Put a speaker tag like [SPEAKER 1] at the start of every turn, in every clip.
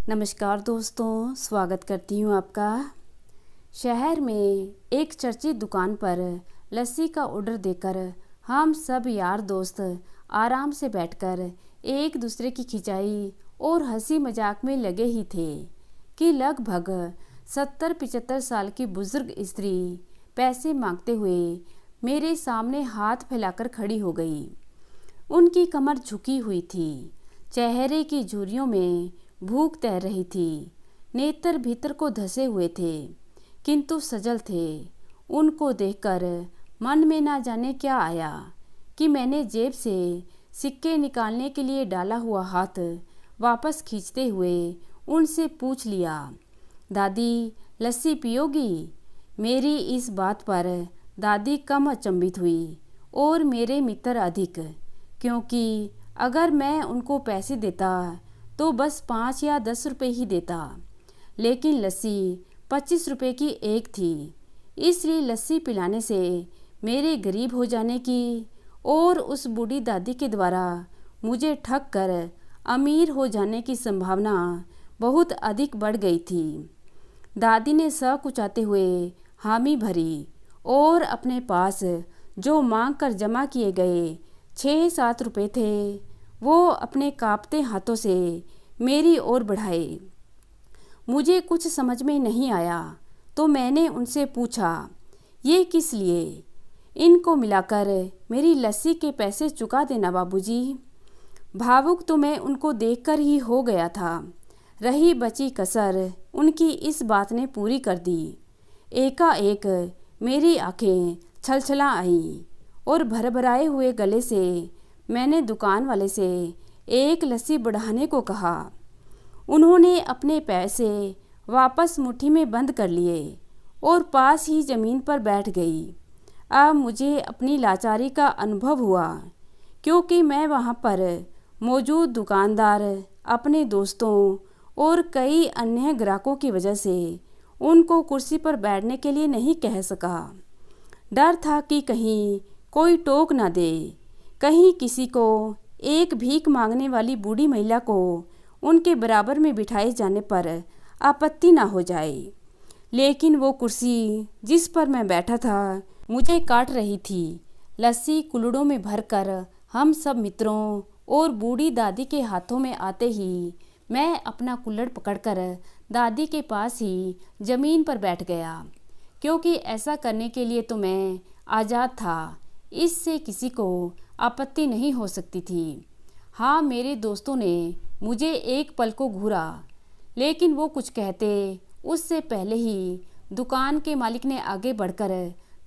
[SPEAKER 1] नमस्कार दोस्तों, स्वागत करती हूँ आपका। शहर में एक चर्चित दुकान पर लस्सी का ऑर्डर देकर हम सब यार दोस्त आराम से बैठकर एक दूसरे की खिंचाई और हंसी मजाक में लगे ही थे कि लगभग 70-75 साल की बुजुर्ग स्त्री पैसे मांगते हुए मेरे सामने हाथ फैलाकर खड़ी हो गई। उनकी कमर झुकी हुई थी, चेहरे की झुर्रियों में भूख तैर रही थी, नेत्र भीतर को धसे हुए थे किंतु सजल थे। उनको देखकर मन में ना जाने क्या आया कि मैंने जेब से सिक्के निकालने के लिए डाला हुआ हाथ वापस खींचते हुए उनसे पूछ लिया, दादी लस्सी पियोगी? मेरी इस बात पर दादी कम अचंभित हुई और मेरे मित्र अधिक, क्योंकि अगर मैं उनको पैसे देता तो बस 5 या 10 रुपए ही देता, लेकिन लस्सी 25 रुपए की एक थी। इसलिए लस्सी पिलाने से मेरे गरीब हो जाने की और उस बूढ़ी दादी के द्वारा मुझे ठग कर अमीर हो जाने की संभावना बहुत अधिक बढ़ गई थी। दादी ने सकुचाते हुए हामी भरी और अपने पास जो मांग कर जमा किए गए 6-7 रुपए थे वो अपने कांपते हाथों से मेरी ओर बढ़ाए। मुझे कुछ समझ में नहीं आया तो मैंने उनसे पूछा, ये किस लिए? इनको मिलाकर मेरी लस्सी के पैसे चुका देना बाबूजी। भावुक तो मैं उनको देखकर ही हो गया था। रही बची कसर उनकी इस बात ने पूरी कर दी। एकाएक मेरी आंखें छलछला आईं और भरभराए हुए गले से मैंने दुकान वाले से एक लस्सी बढ़ाने को कहा। उन्होंने अपने पैसे वापस मुट्ठी में बंद कर लिए और पास ही ज़मीन पर बैठ गई। अब मुझे अपनी लाचारी का अनुभव हुआ, क्योंकि मैं वहाँ पर मौजूद दुकानदार, अपने दोस्तों और कई अन्य ग्राहकों की वजह से उनको कुर्सी पर बैठने के लिए नहीं कह सका। डर था कि कहीं कोई टोक ना दे, कहीं किसी को एक भीख मांगने वाली बूढ़ी महिला को उनके बराबर में बिठाए जाने पर आपत्ति ना हो जाए। लेकिन वो कुर्सी जिस पर मैं बैठा था मुझे काट रही थी। लस्सी कुल्हड़ों में भरकर हम सब मित्रों और बूढ़ी दादी के हाथों में आते ही मैं अपना कुल्हड़ पकड़कर दादी के पास ही ज़मीन पर बैठ गया, क्योंकि ऐसा करने के लिए तो मैं आज़ाद था। इससे किसी को आपत्ति नहीं हो सकती थी। हाँ, मेरे दोस्तों ने मुझे एक पल को घूरा, लेकिन वो कुछ कहते उससे पहले ही दुकान के मालिक ने आगे बढ़कर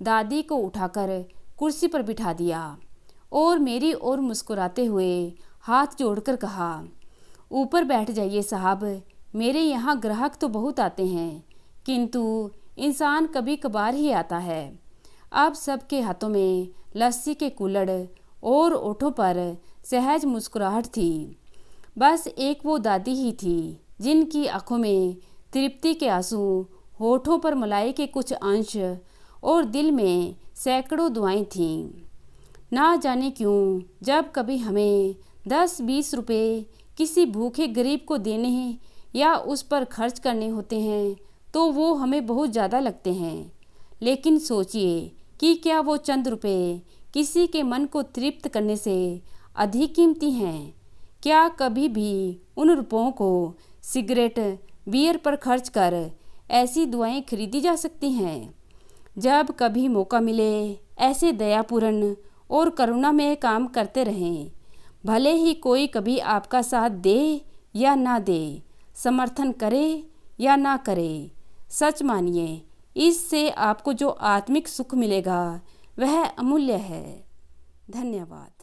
[SPEAKER 1] दादी को उठाकर कुर्सी पर बिठा दिया और मेरी ओर मुस्कुराते हुए हाथ जोड़कर कहा, ऊपर बैठ जाइए साहब, मेरे यहाँ ग्राहक तो बहुत आते हैं किंतु इंसान कभी कभार ही आता है। अब सबके हाथों में लस्सी के कुल्हड़ और ओठों पर सहज मुस्कुराहट थी। बस एक वो दादी ही थी जिनकी आंखों में तृप्ति के आंसू, होठों पर मलाई के कुछ अंश और दिल में सैकड़ों दुआएं थीं। ना जाने क्यों जब कभी हमें 10-20 रुपए किसी भूखे गरीब को देने हैं या उस पर खर्च करने होते हैं तो वो हमें बहुत ज़्यादा लगते हैं। लेकिन सोचिए कि क्या वो चंद रुपए किसी के मन को तृप्त करने से अधिक कीमती हैं? क्या कभी भी उन रुपयों को सिगरेट, बियर पर खर्च कर ऐसी दुआएं खरीदी जा सकती हैं? जब कभी मौका मिले ऐसे दयापूर्ण और करुणामय काम करते रहें, भले ही कोई कभी आपका साथ दे या ना दे, समर्थन करे या ना करे। सच मानिए, इससे आपको जो आत्मिक सुख मिलेगा वह अमूल्य है। धन्यवाद।